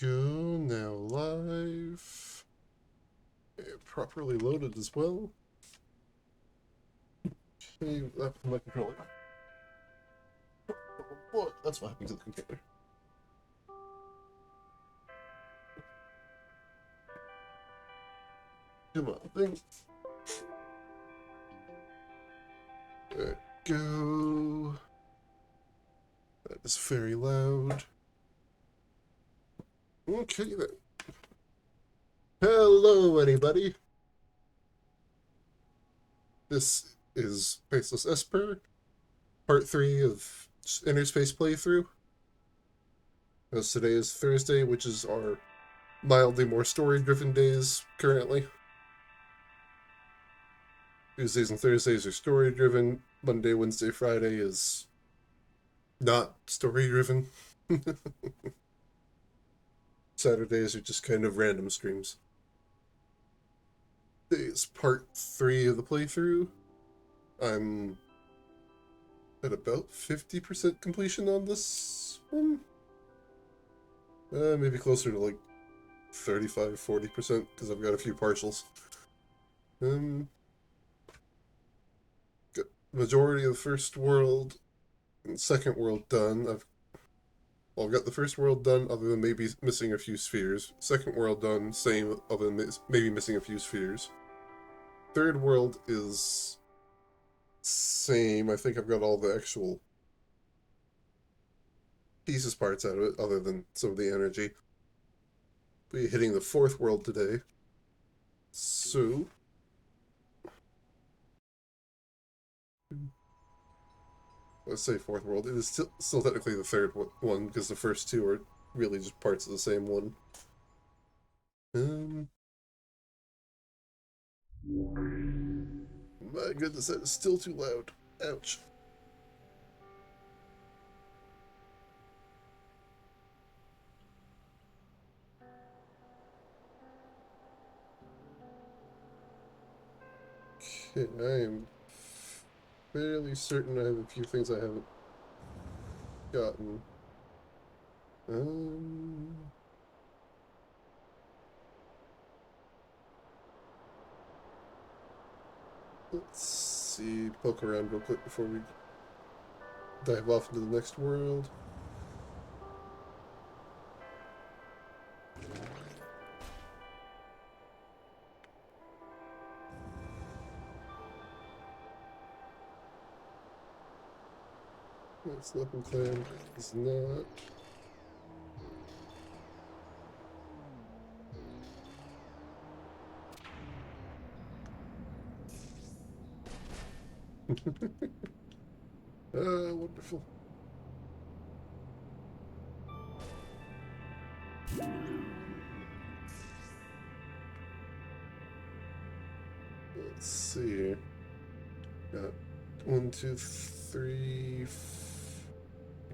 go. Now live. Properly loaded as well. Okay, left my controller. What? That's what happened to the controller. Come on, thing. There we go. That is very loud. Okay then. Hello, anybody. This is Faceless Esper, part 3 of InnerSpace playthrough. As today is Thursday, which is our mildly more story-driven days currently. Tuesdays and Thursdays are story-driven. Monday, Wednesday, Friday is not story-driven. Saturdays are just kind of random streams. Today is part 3 of the playthrough. I'm at about 50% completion on this one. Maybe closer to like 35-40% because I've got a few partials. Got majority of the first world and second world done. I've got the first world done, other than maybe missing a few spheres. Second world done, same, other than maybe missing a few spheres. Third world is same. I think I've got all the actual pieces parts out of it, other than some of the energy. We're hitting the fourth world today. So let's say fourth world. It is still technically the third one, because the first two are really just parts of the same one. My goodness, that is still too loud. Ouch. Okay, I am fairly certain I have a few things I haven't gotten. Let's see, poke around real quick before we dive off into the next world. That's Leopard Clan. It's not. Wonderful. Let's see here. Got 1, 2, 3,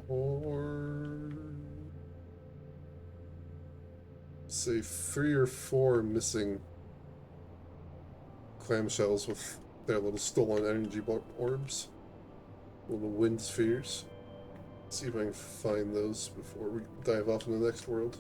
4. Say 3 or 4 missing clamshells with their little stolen energy orbs. Little wind spheres. See if I can find those before we dive off into the next world.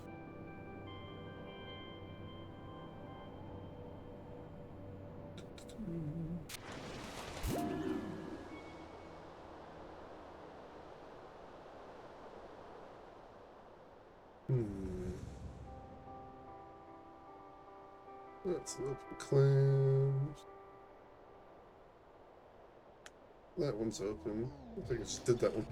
That's an open clan. That one's open. I think I just did that one.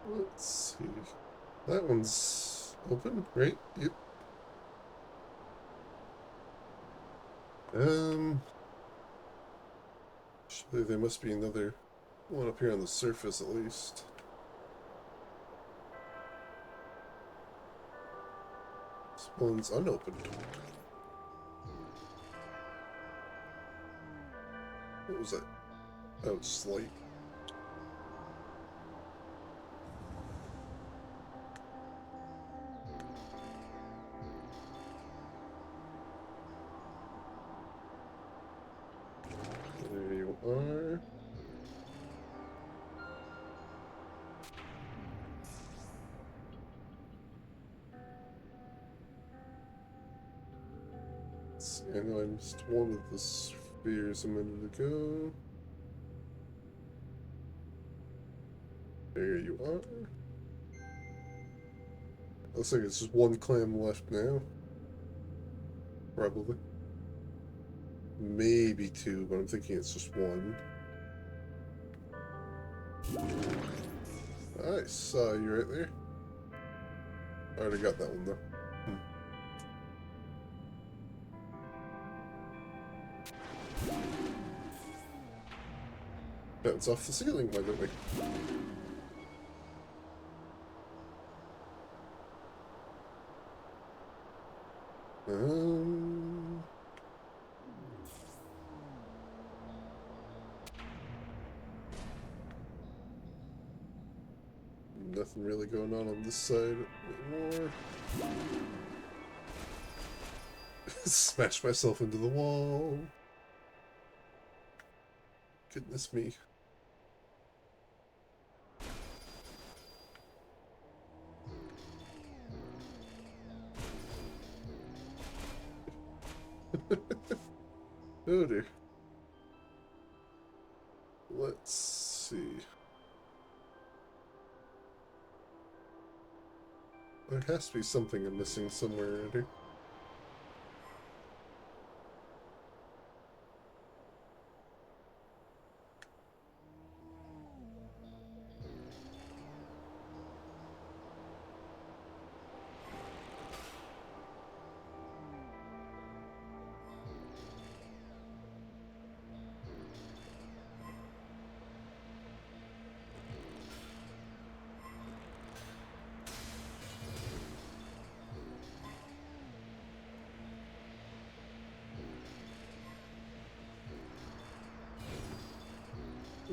Let's see. That one's open, right? Yep. Surely there must be another one up here on the surface at least. This one's unopened. What was that? Oh, it's slight. I know I missed one of the spheres a minute ago. There you are. Looks like it's just one clam left now. Probably. Maybe two, but I'm thinking it's just one. I saw you right there. I already got that one though. Bounce off the ceiling, why don't we? Nothing really going on this side anymore. Smash myself into the wall. Goodness me. Oh dear. Let's see. There has to be something I'm missing somewhere around here.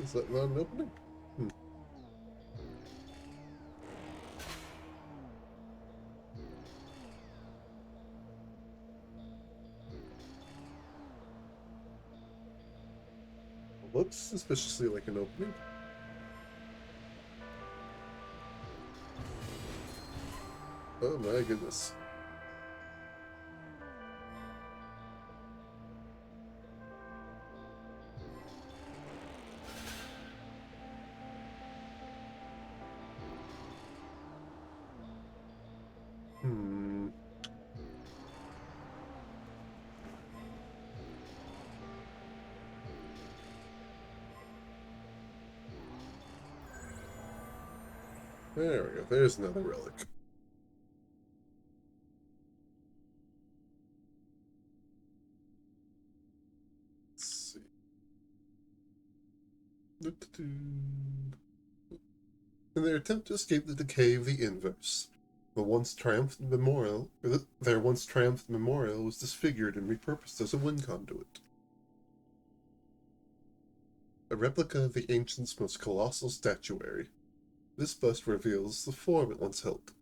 Is that not an opening? Looks suspiciously like an opening. Oh my goodness. There we go. There's another relic. Let's see. In their attempt to escape the decay of the inverse, their once triumphant memorial was disfigured and repurposed as a wind conduit. A replica of the ancient's most colossal statuary, this bust reveals the form it once held.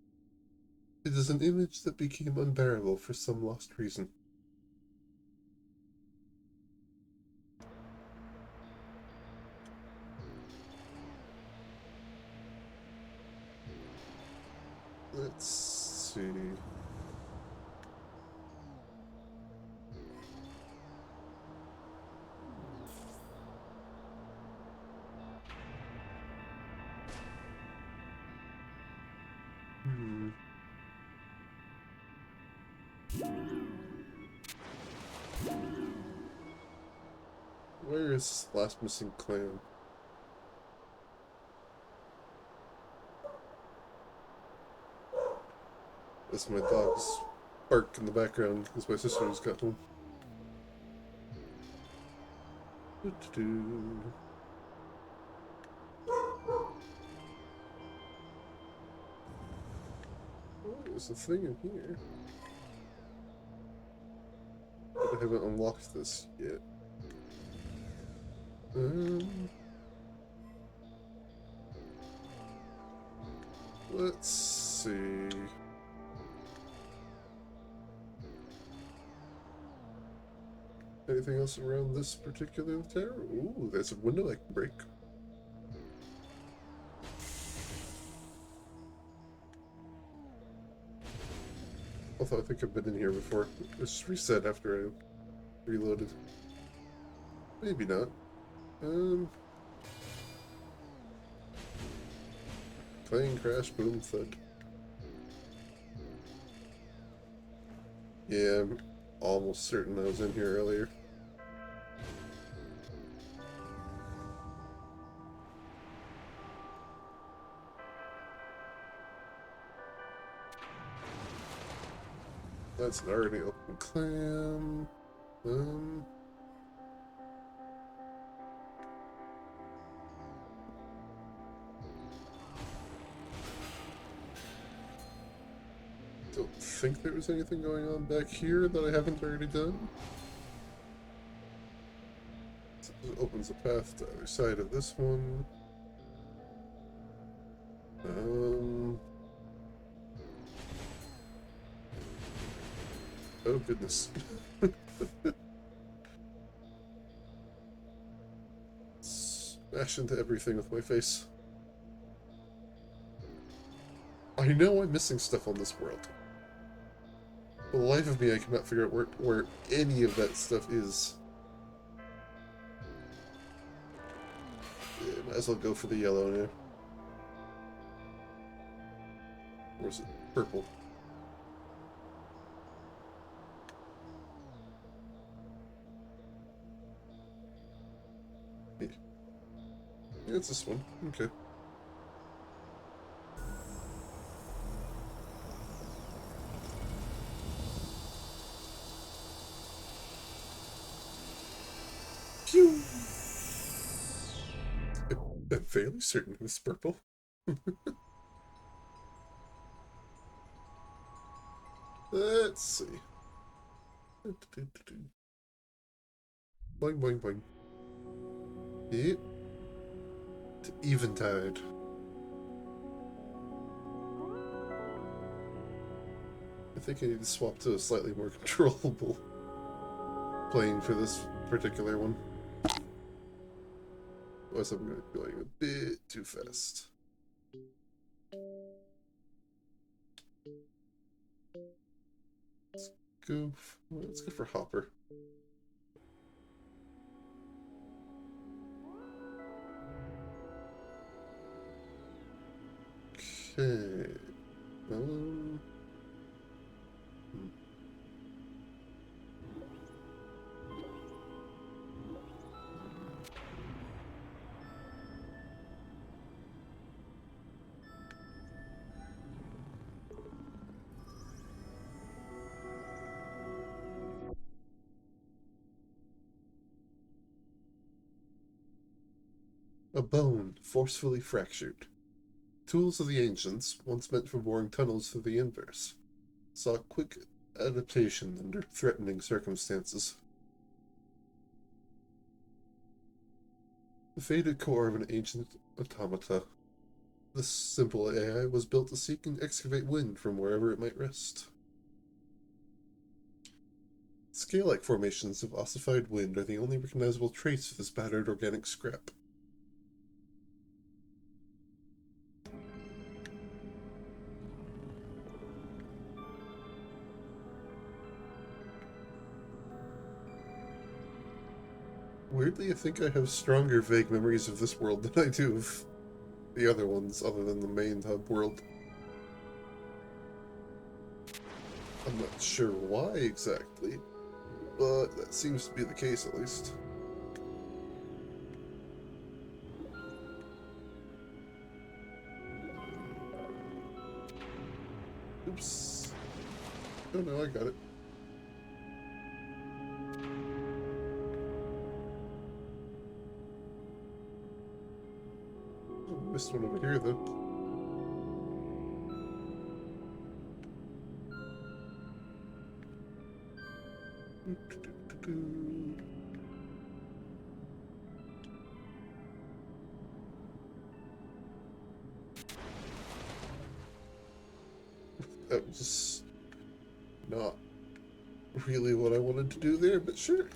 It is an image that became unbearable for some lost reason. Let's see. Where is this last missing clan? That's my dog's bark in the background because my sister just got home. Oh, there's a thing in here. But I haven't unlocked this yet. Let's see. Anything else around this particular tower? Ooh, there's a window I can break. Although I think I've been in here before. It just reset after I reloaded. Maybe not. Plane crash, boom, thud. Yeah, I'm almost certain I was in here earlier. That's an already open clam. Don't think there was anything going on back here that I haven't already done. So it opens a path to either side of this one. Oh goodness. Smash into everything with my face. I know I'm missing stuff on this world. For the life of me, I cannot figure out where any of that stuff is. Yeah, might as well go for the yellow now. Or is it purple? Yeah, it's this one. Okay. Phew! I'm fairly certain it was purple. Let's see. Boing, boing, boing. Yep. To Eventide. I think I need to swap to a slightly more controllable plane for this particular one. Otherwise I'm going a bit too fast. Let's go for Hopper. Okay. Hmm. A bone forcefully fractured. Tools of the ancients, once meant for boring tunnels through the universe, saw quick adaptation under threatening circumstances. The faded core of an ancient automata. This simple AI was built to seek and excavate wind from wherever it might rest. Scale-like formations of ossified wind are the only recognizable trace of this battered organic scrap. Weirdly, I think I have stronger vague memories of this world than I do of the other ones, other than the main hub world. I'm not sure why exactly, but that seems to be the case at least. Oops. Oh no, I got it. Oh, missed one over here though. That was not really what I wanted to do there, but sure.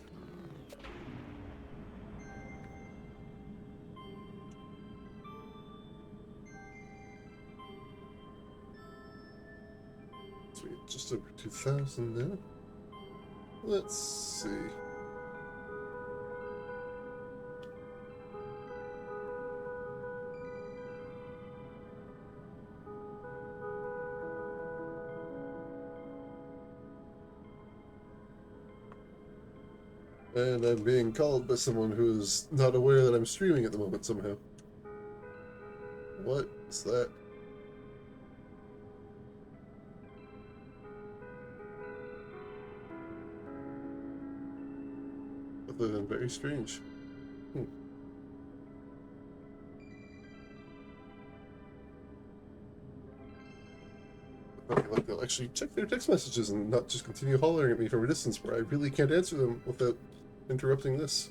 Sweet. just over 2,000 now. Let's see. And I'm being called by someone who is not aware that I'm streaming at the moment somehow. What is that? Other than very strange. Okay, like they'll actually check their text messages and not just continue hollering at me from a distance where I really can't answer them without interrupting this.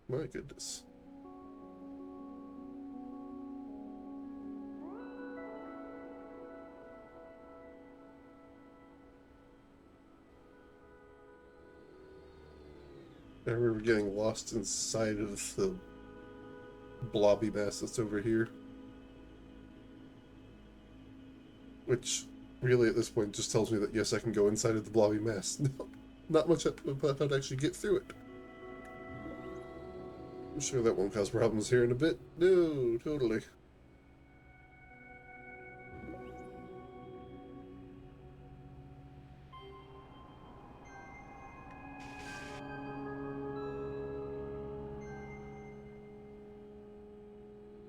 My goodness. I remember getting lost inside of the blobby mass that's over here. Which, really, at this point, just tells me that yes, I can go inside of the blobby mass. Not much about how to actually get through it. I'm sure that won't cause problems here in a bit. No, totally.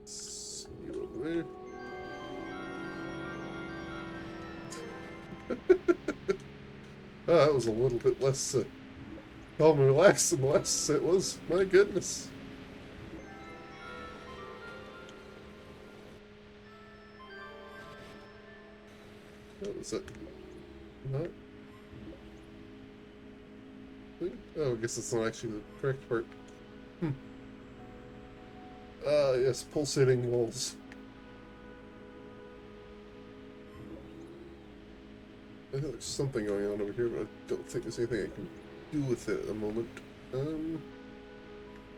See you over there. That was a little bit less calm and relaxed than the last set was. My goodness. What was it? Not? Oh, I guess that's not actually the correct part. Yes, pulsating walls. I know there's something going on over here, but I don't think there's anything I can do with it at the moment.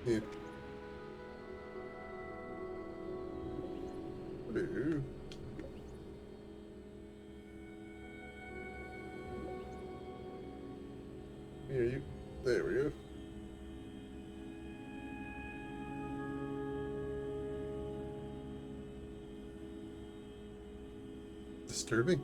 Yeah. Hello. Here you. There we go. Disturbing.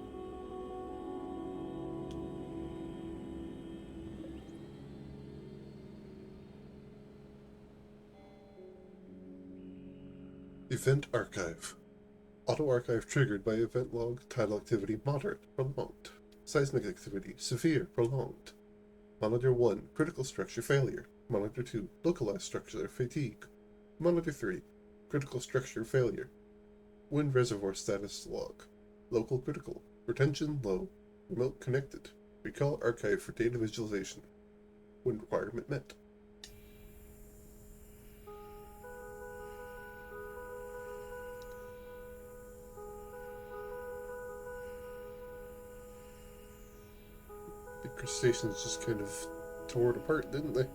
Event Archive. Auto archive triggered by event log, tidal activity moderate, prolonged. Seismic activity severe, prolonged. Monitor 1, critical structure failure. Monitor 2, localized structure fatigue. Monitor 3, critical structure failure. Wind reservoir status log. Local critical. Retention low. Remote connected. Recall archive for data visualization. Wind requirement met. The crustaceans just kind of tore it apart, didn't they?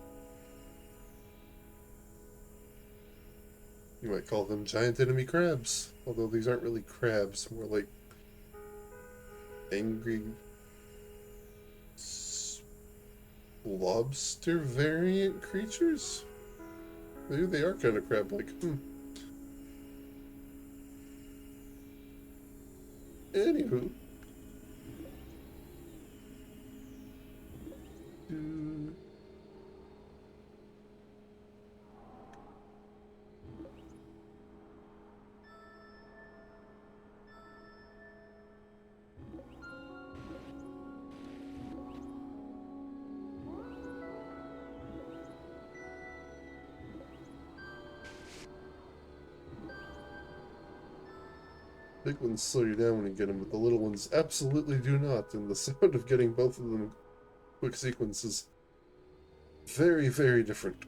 You might call them giant enemy crabs, although these aren't really crabs, more like angry lobster variant creatures? Maybe they are kind of crab-like. Anywho. Big ones slow you down when you get them, but the little ones absolutely do not, and the sound of getting both of them in quick sequence is very, very different.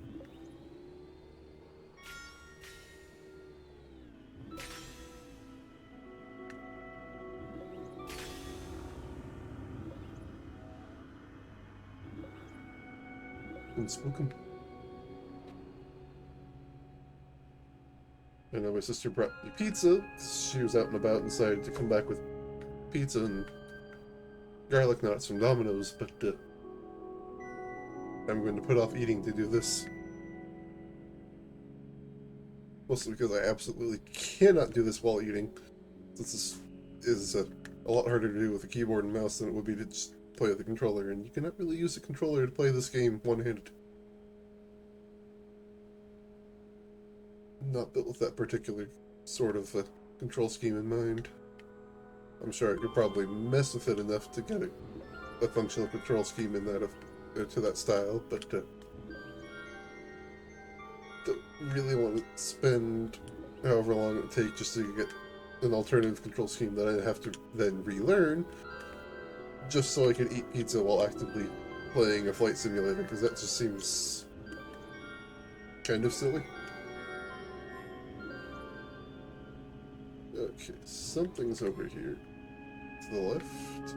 And spook 'em. I know my sister brought me pizza. She was out and about and decided to come back with pizza and garlic knots from Domino's, but I'm going to put off eating to do this. Mostly because I absolutely cannot do this while eating. This is a lot harder to do with a keyboard and mouse than it would be to just play with a controller, and you cannot really use a controller to play this game one-handed. Not built with that particular sort of control scheme in mind. I'm sure I could probably mess with it enough to get a functional control scheme in that to that style, but don't really want to spend however long it would take just to get an alternative control scheme that I have to then relearn just so I can eat pizza while actively playing a flight simulator, because that just seems kind of silly. Okay, something's over here to the left.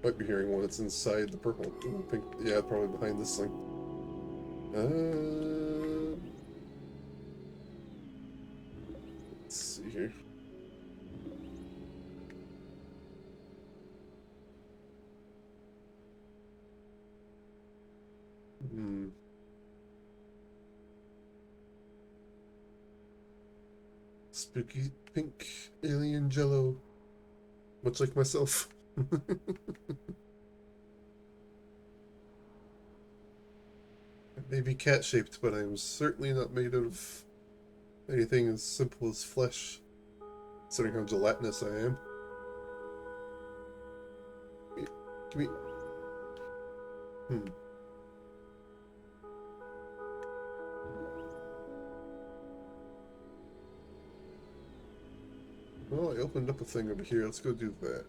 Might be hearing one that's inside the purple, pink. Yeah, probably behind this thing. Let's see here. Spooky pink alien jello. Much like myself. It may be cat-shaped, but I'm certainly not made of anything as simple as flesh, considering how gelatinous I am. Give me... Well, I opened up a thing over here. Let's go do that.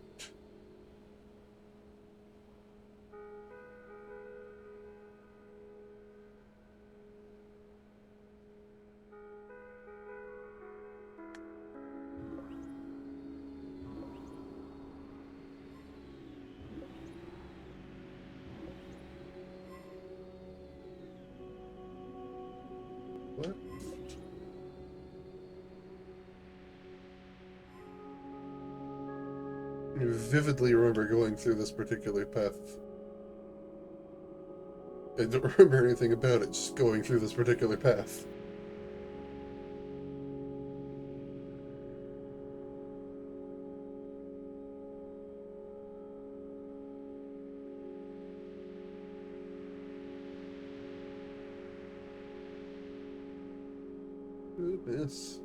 What? I vividly remember going through this particular path. I don't remember anything about it, just going through this particular path. Goodness.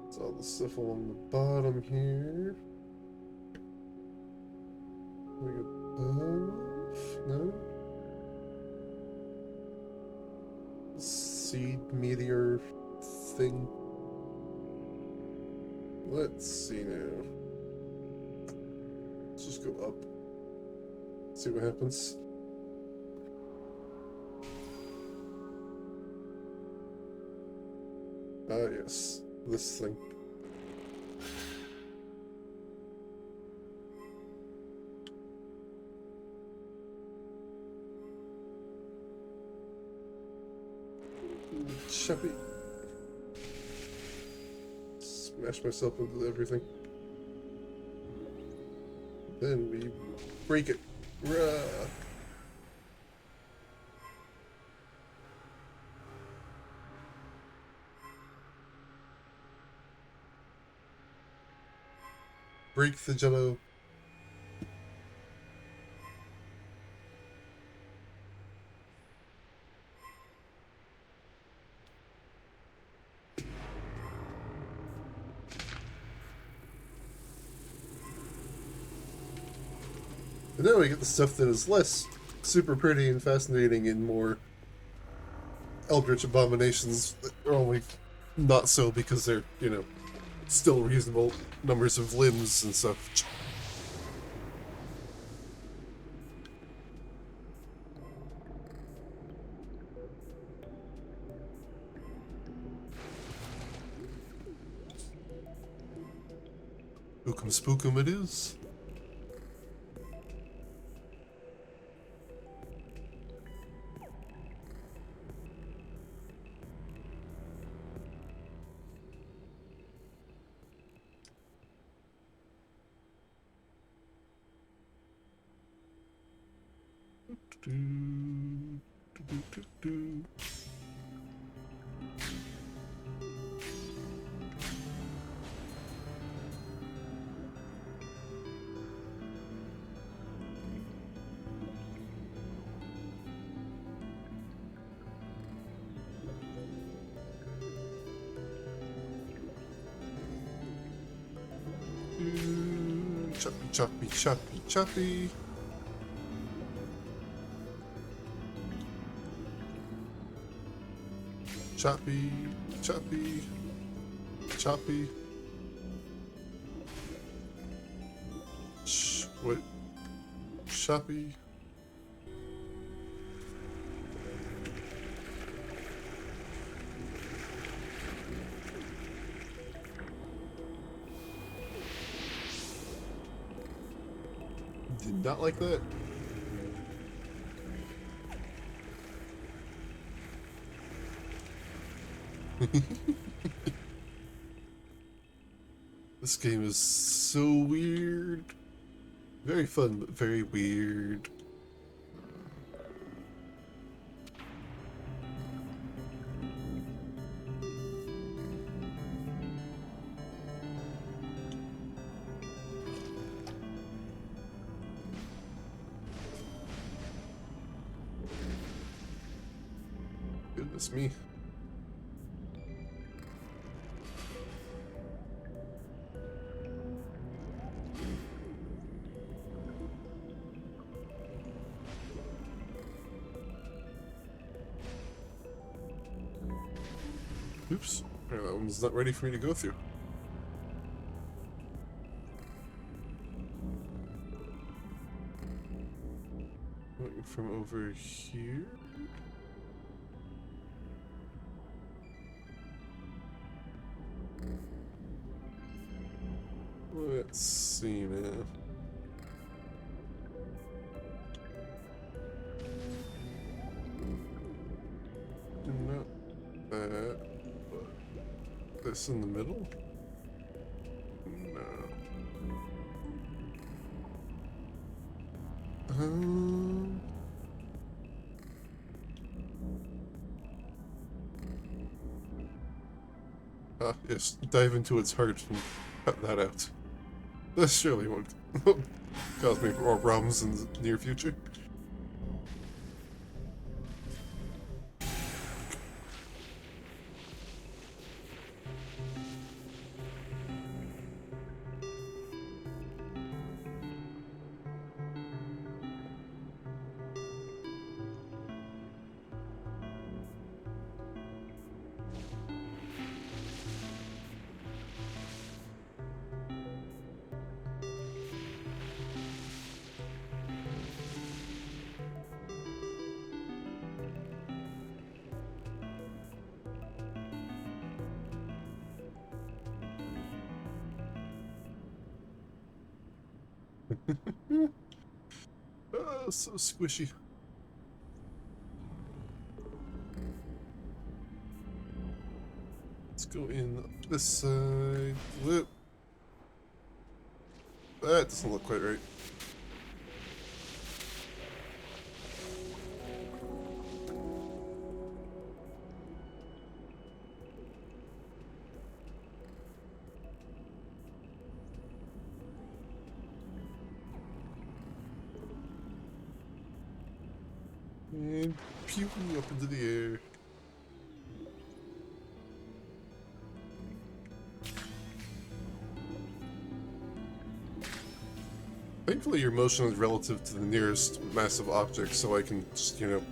It's all the stuff along the bottom here. Like above? No? Seed meteor thing. Let's see now. Let's just go up. See what happens. Ah, yes. This thing. Chappy. Smash myself into everything. Then we break it. Rah! Break the jello. And then we get the stuff that is less super pretty and fascinating and more Eldritch abominations are only not so because they're, you know, still reasonable numbers of limbs and stuff. Spookum spookum it is. Choppy, choppy, choppy, choppy. Choppy, choppy, choppy. Wait. Choppy. Did not like that. This game is so weird. Very fun, but very weird. Goodness me. Oops. That one's not ready for me to go through. Looking from over here. Let's see, man. Not that, but this in the middle? No. Yes, dive into its heart and cut that out. This surely won't cause me more problems in the near future. Oh, so squishy. Let's go in this side. Whoop. That doesn't look quite right. And pew up into the air. Thankfully, your motion is relative to the nearest massive object, so I can just, you know,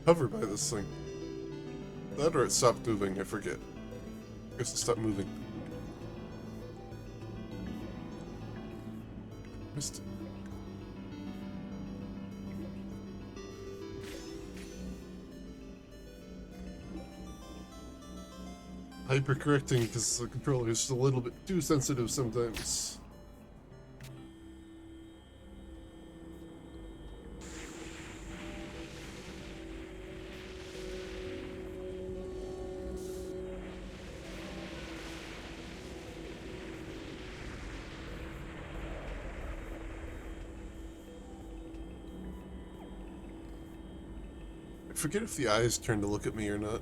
hover by this thing. That or it stopped moving, I forget. I guess it stopped moving. Missed it. Hypercorrecting because the controller is just a little bit too sensitive sometimes. I forget if the eyes turn to look at me or not.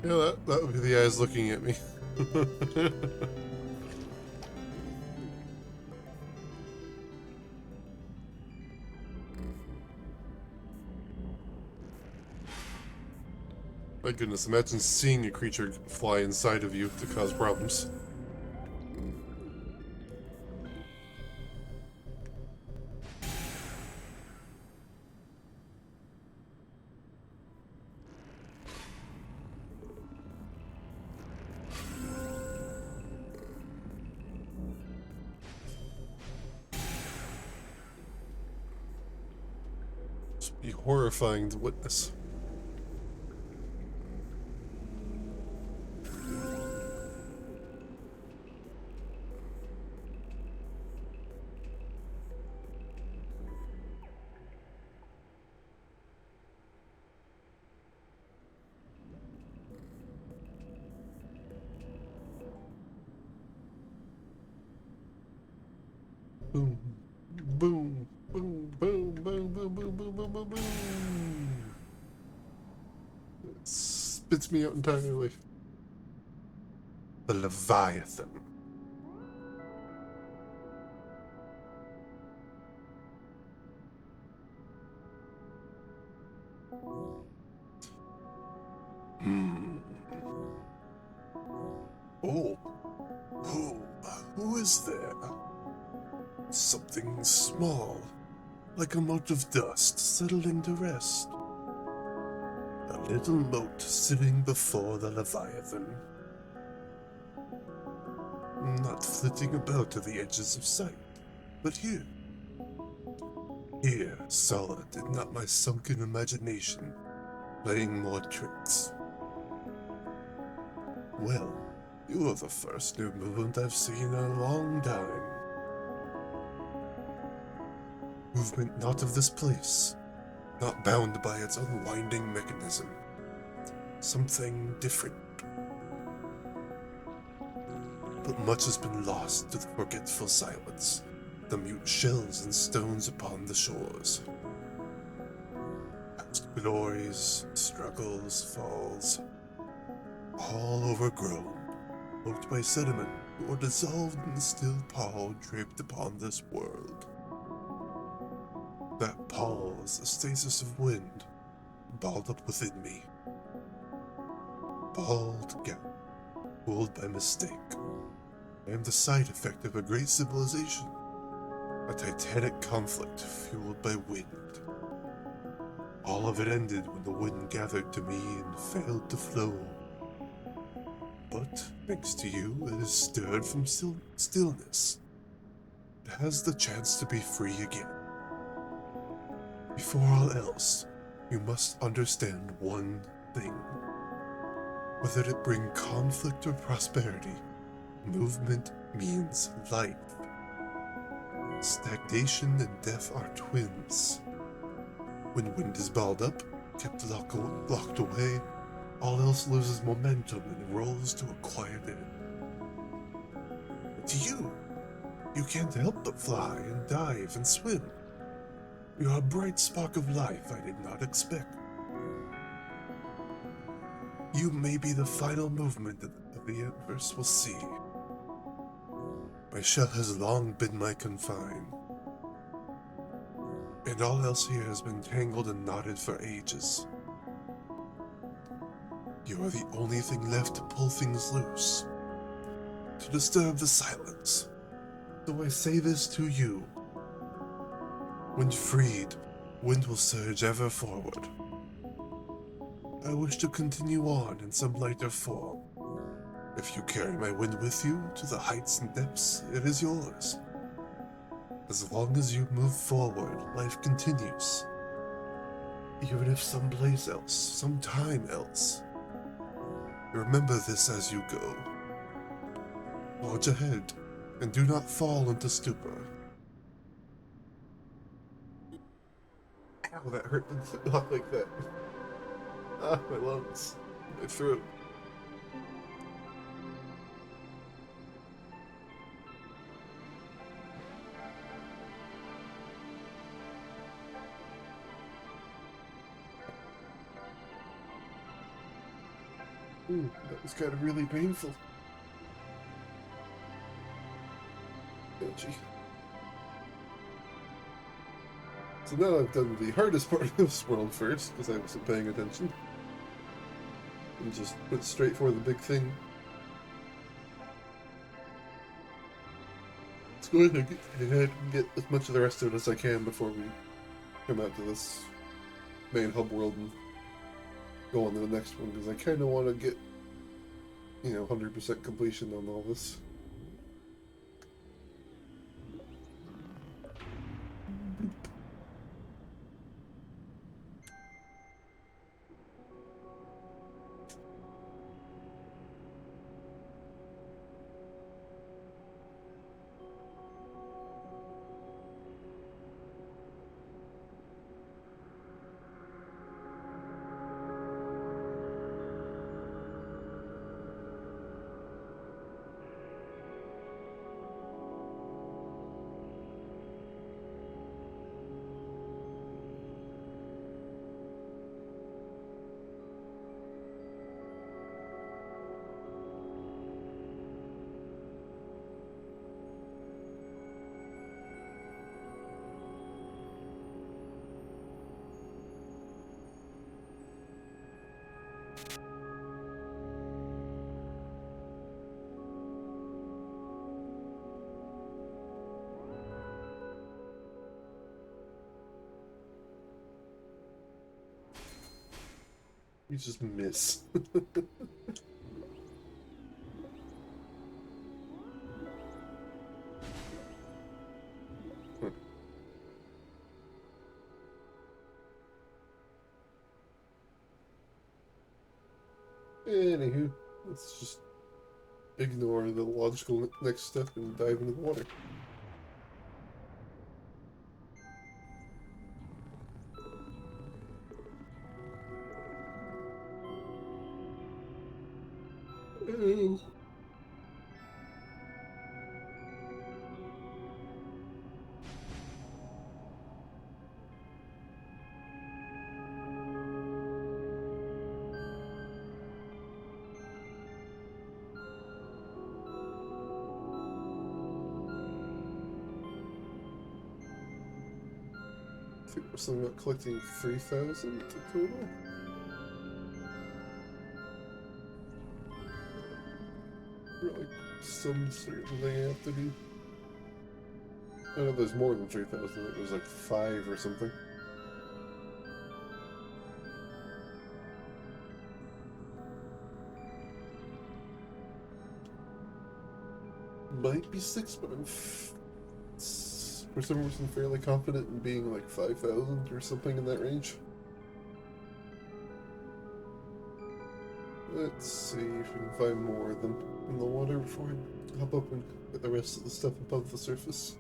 Yeah, that would be the eyes looking at me. My goodness, imagine seeing a creature fly inside of you to cause problems. It'd be horrifying to witness. Boom, boom, boom, boom, boom, boom, boom, boom, boom, boom, boom. It spits me out entirely. The Leviathan. Oh, who is there? Something small, like a mote of dust settling to rest. A little mote sitting before the Leviathan. Not flitting about to the edges of sight, but here. Here, solid and not my sunken imagination, playing more tricks. Well, you are the first new movement I've seen in a long time. Movement not of this place, not bound by its unwinding mechanism. Something different. But much has been lost to the forgetful silence, the mute shells and stones upon the shores. Past glories, struggles, falls, all overgrown, cloaked by sediment, or dissolved in the still pall draped upon this world. That pall is the stasis of wind, balled up within me. Balled together, pulled by mistake. I am the side effect of a great civilization, a titanic conflict fueled by wind. All of it ended when the wind gathered to me and failed to flow. But, thanks to you, it is stirred from stillness. It has the chance to be free again. Before all else, you must understand one thing. Whether it bring conflict or prosperity, movement means life. Stagnation and death are twins. When wind is balled up, kept locked away, all else loses momentum and rolls to a quiet end. But you can't help but fly and dive and swim. You're a bright spark of life I did not expect. You may be the final movement that the universe will see. My shell has long been my confine, and all else here has been tangled and knotted for ages. You are the only thing left to pull things loose, to disturb the silence. So I say this to you. When freed, wind will surge ever forward. I wish to continue on in some lighter form. If you carry my wind with you to the heights and depths, it is yours. As long as you move forward, life continues. Even if someplace else, sometime else. Remember this as you go. Forge ahead, and do not fall into stupor. Ow, that hurt not like that. Ah, my lungs. My throat. That was kind of really painful. Ouchie. So now I've done the hardest part of this world first, because I wasn't paying attention. And just went straight for the big thing. Let's go ahead and get as much of the rest of it as I can before we come out to this main hub world and go on to the next one, because I kind of want to get, 100% completion on all this. You just miss. Anywho, let's just ignore the logical next step and dive into the water. Oh. I think we're something about collecting 3,000 total. Like some certain thing I have to do. I know there's more than 3,000. It was like 5 or something. Might be 6, but I'm for some reason fairly confident in being like 5,000 or something in that range. Let's see if we can find more of them in the water before I hop up and get the rest of the stuff above the surface.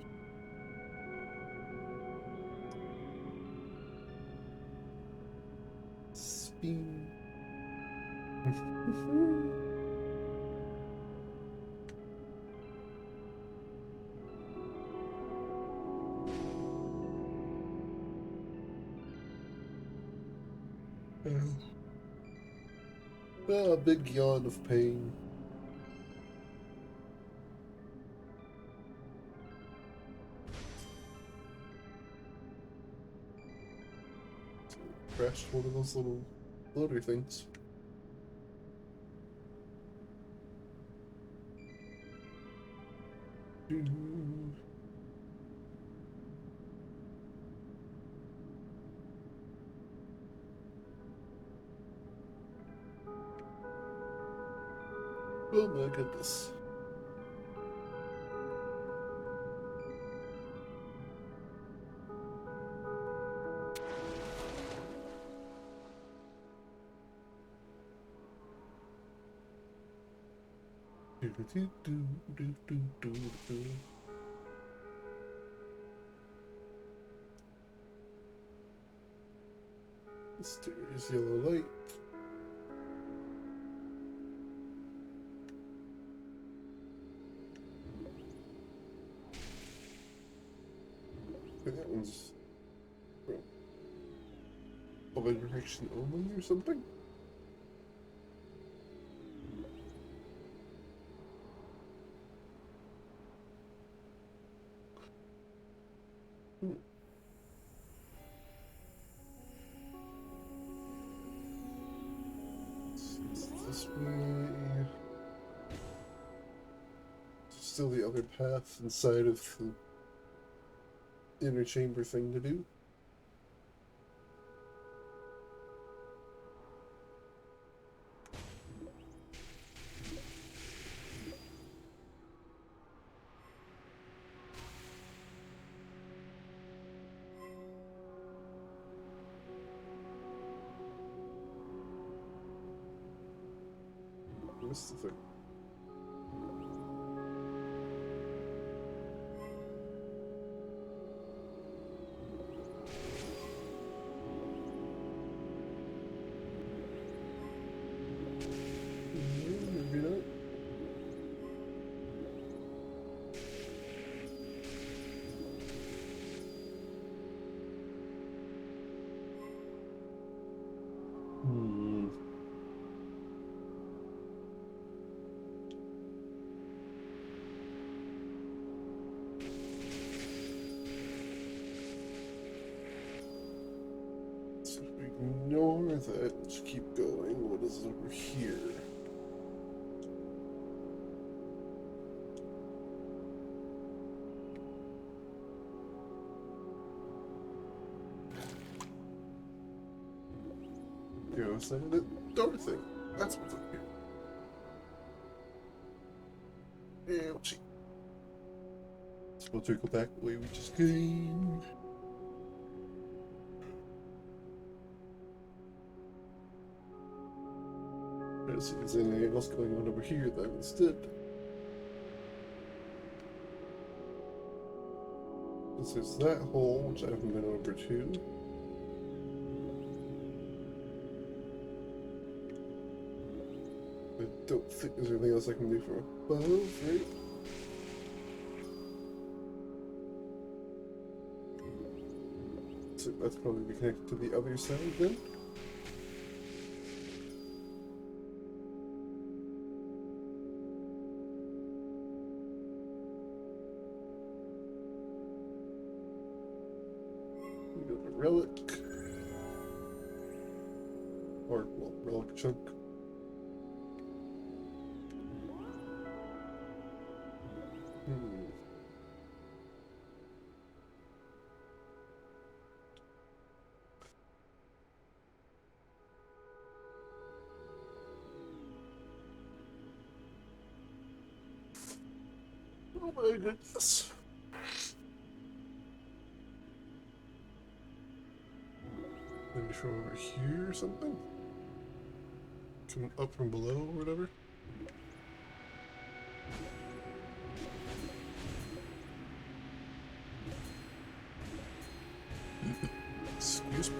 Spin. A big yawn of pain. crashed one of those little floater things. Oh my goodness. Mysterious yellow light. That one's of a direction only or something? This way. Still the other path inside of the inner chamber thing to do. What's the thing? Maybe not. So if we ignore that, just keep going. What is over here? The other side of the door thing. That's what's up here. Ouchie. So we'll circle back the way we just came. Let's see if there's anything else going on over here then instead. This is that hole, which I haven't been over to. I don't think there's anything else I can do from above, right? So that's probably connected to the other side then. We got a relic. Or, well, relic chunk. Oh my goodness. Maybe from over here or something? Coming up from below or whatever? Excuse me.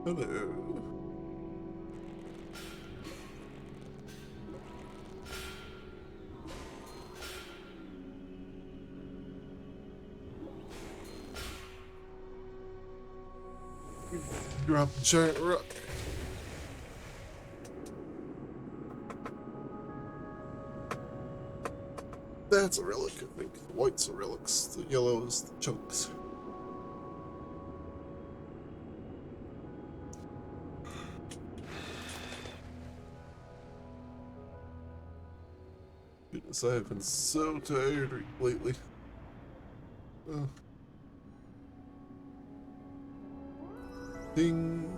Hello. Drop the giant rock. That's a relic, I think. The white's are relics, the yellow is the chunks. Goodness, I have been so tired lately. Ding!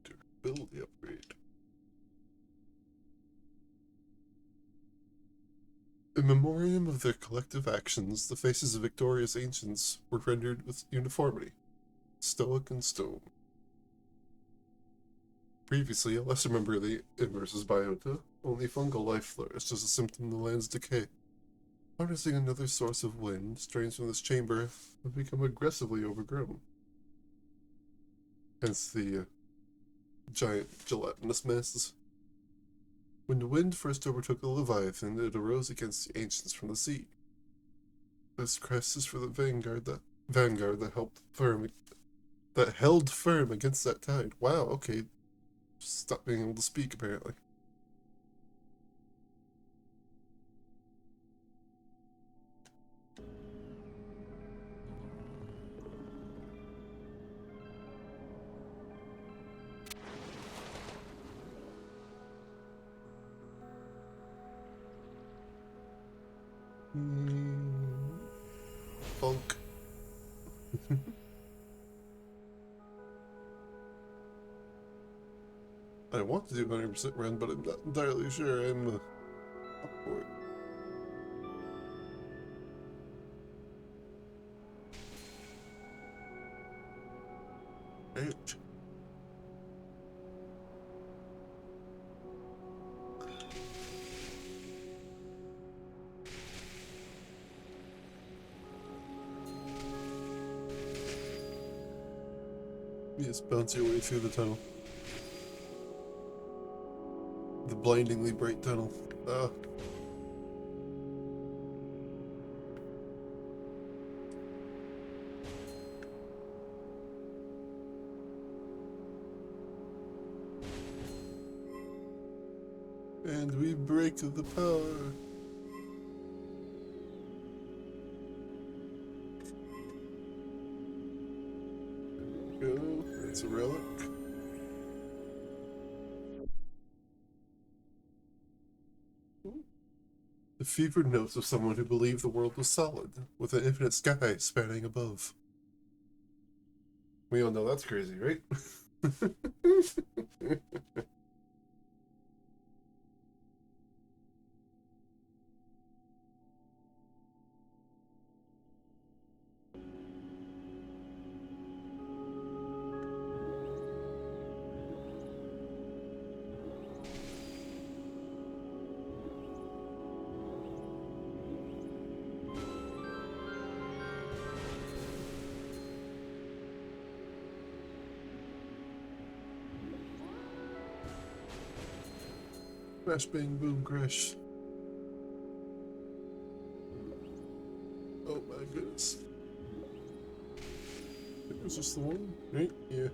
Durability upgrade. In memoriam of their collective actions, the faces of victorious ancients were rendered with uniformity, stoic and stone. Previously, a lesser member of the Inverse's biota, only fungal life flourished as a symptom of the land's decay. Harnessing another source of wind, strains from this chamber have become aggressively overgrown. Hence the giant gelatinous masses. When the wind first overtook the Leviathan, it arose against the ancients from the sea. This crest is for the vanguard that held firm against that tide. Wow, okay. Stop being able to speak, apparently. Funk. I want to do 100% run, but I'm not entirely sure I'm up for it. Ouch. Yes, bounce your way through the tunnel. The blindingly bright tunnel. Ah. And we break the power. There we go. That's a relic. The fevered notes of someone who believed the world was solid, with an infinite sky spanning above. We all know that's crazy, right? Crash, bang, boom, crash. Oh my goodness. It was just the one, right? Yeah.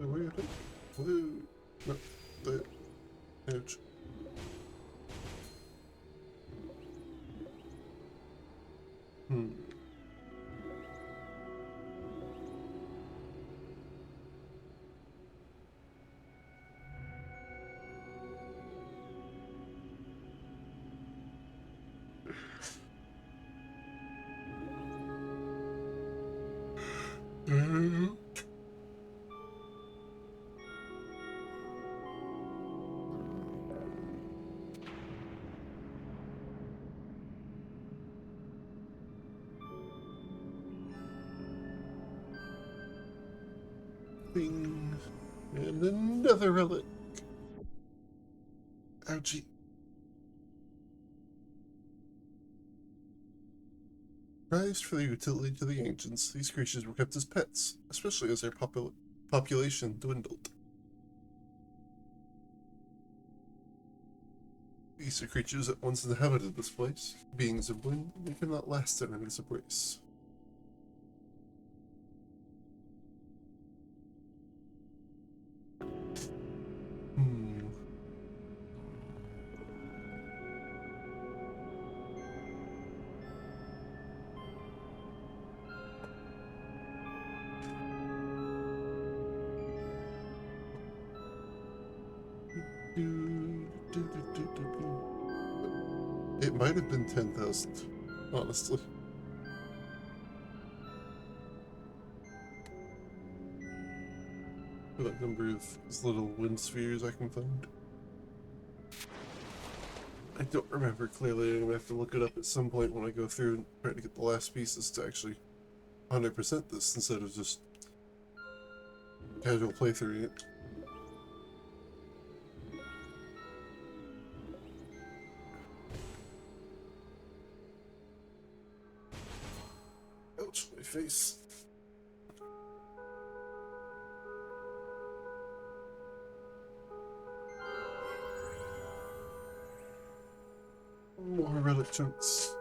Where are they? Blue. No, the edge. Bing. And another relic. Ouchie. Prized for their utility to the ancients, these creatures were kept as pets, especially as their population dwindled. These are creatures that once inhabited this place, beings of wind, and they cannot last in its embrace. It might have been 10,000, honestly. For that number of little wind spheres I can find. I don't remember clearly. I'm gonna have to look it up at some point when I go through and try to get the last pieces to actually 100% this instead of just casual playthrough it. Ouch, my face. More relic chunks.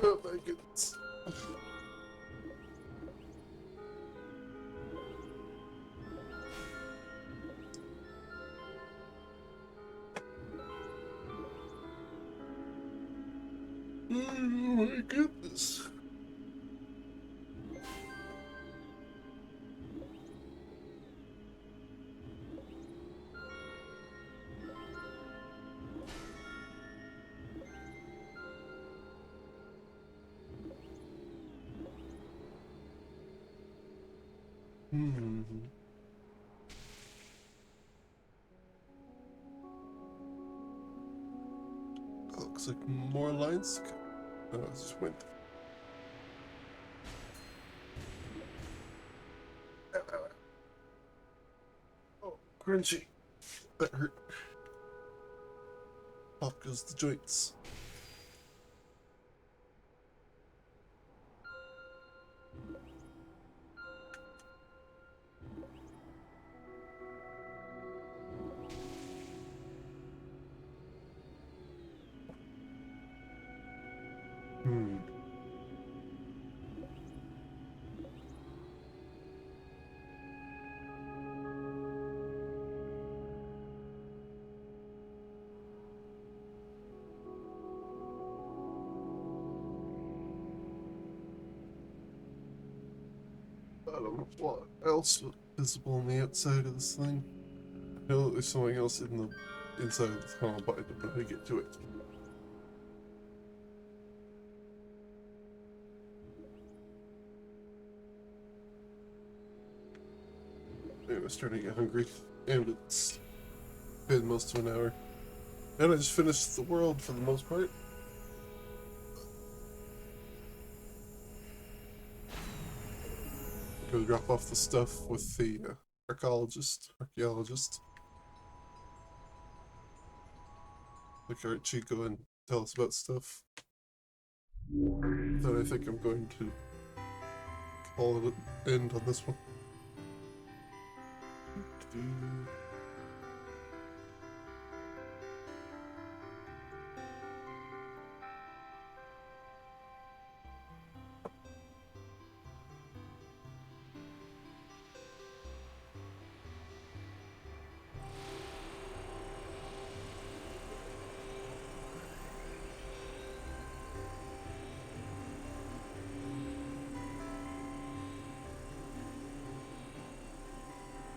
Oh my goodness. Oh my goodness. Looks like more lines. Oh, it's just wind. Oh, crunchy. That hurt. Off goes the joints. I don't know what else was visible on the outside of this thing. I know that there's something else in the inside of the tunnel, but I don't know how to get to it. I was starting to get hungry, and it's been most of an hour. And I just finished the world for the most part. Go drop off the stuff with the archaeologist. Like Archie, go and tell us about stuff. Then I think I'm going to call it an end on this one.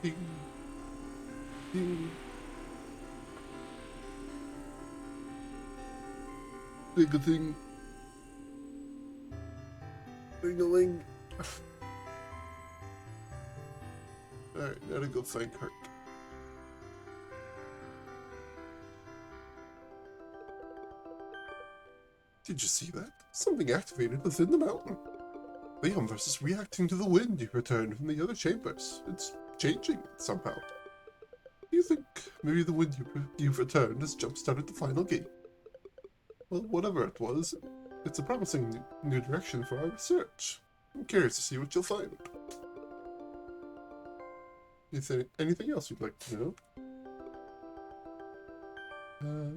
Ding. Ding. Ding a ding. Ding a ling. Alright, now to go find Hart. Did you see that? Something activated within the mountain. The universe is reacting to the wind you returned from the other chambers. It's changing somehow. You think maybe the wind you've returned has jump-started the final game? Well, whatever it was, it's a promising new direction for our research. I'm curious to see what you'll find. Is there anything else you'd like to know? No.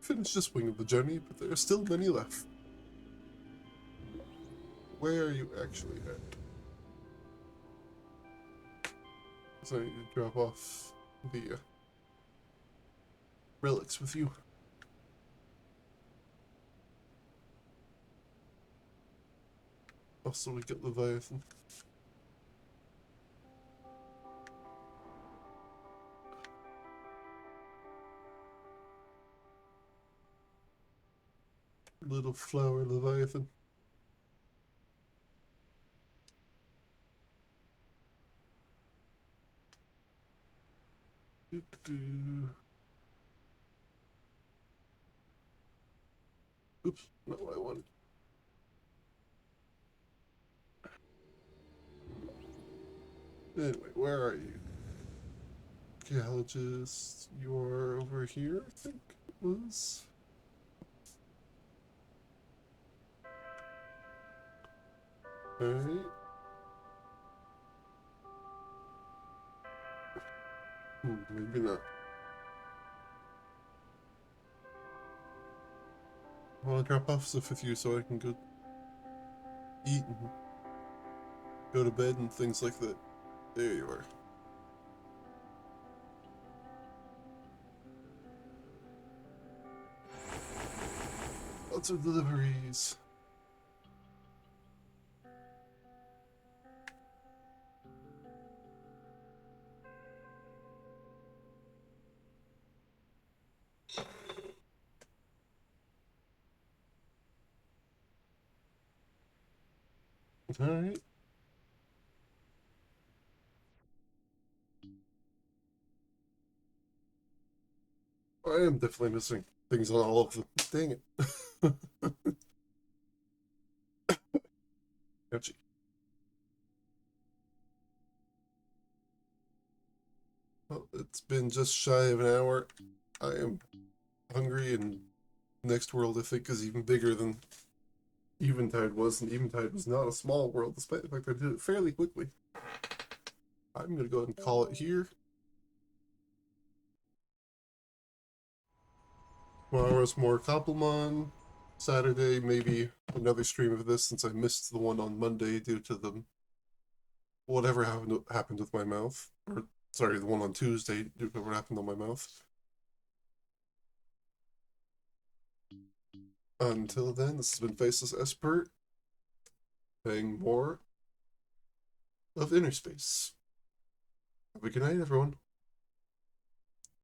Finished this wing of the journey, but there are still many left. Where are you actually at? So I need to drop off the relics with you. Also, we get Leviathan. Little flower Leviathan. Oops, not what I wanted. Anyway, where are you? Archaeologist, you are over here, I think it was. Alright. Maybe not. I want to drop off stuff with you so I can go eat and go to bed and things like that. There you are. Lots of deliveries. Alright. I am definitely missing things on all of them. Dang it. Ouchie. Well, it's been just shy of an hour. I am hungry, and next world I think is even bigger than Eventide was, and Eventide was not a small world, despite the fact I did it fairly quickly. I'm gonna go ahead and call it here. Tomorrow's more Koppelmon. Saturday, maybe another stream of this since I missed the one on Monday due to the whatever happened with my mouth. Or sorry, the one on Tuesday due to what happened on my mouth. Until then, this has been Faceless Esper, playing more of InnerSpace. Have a good night, everyone.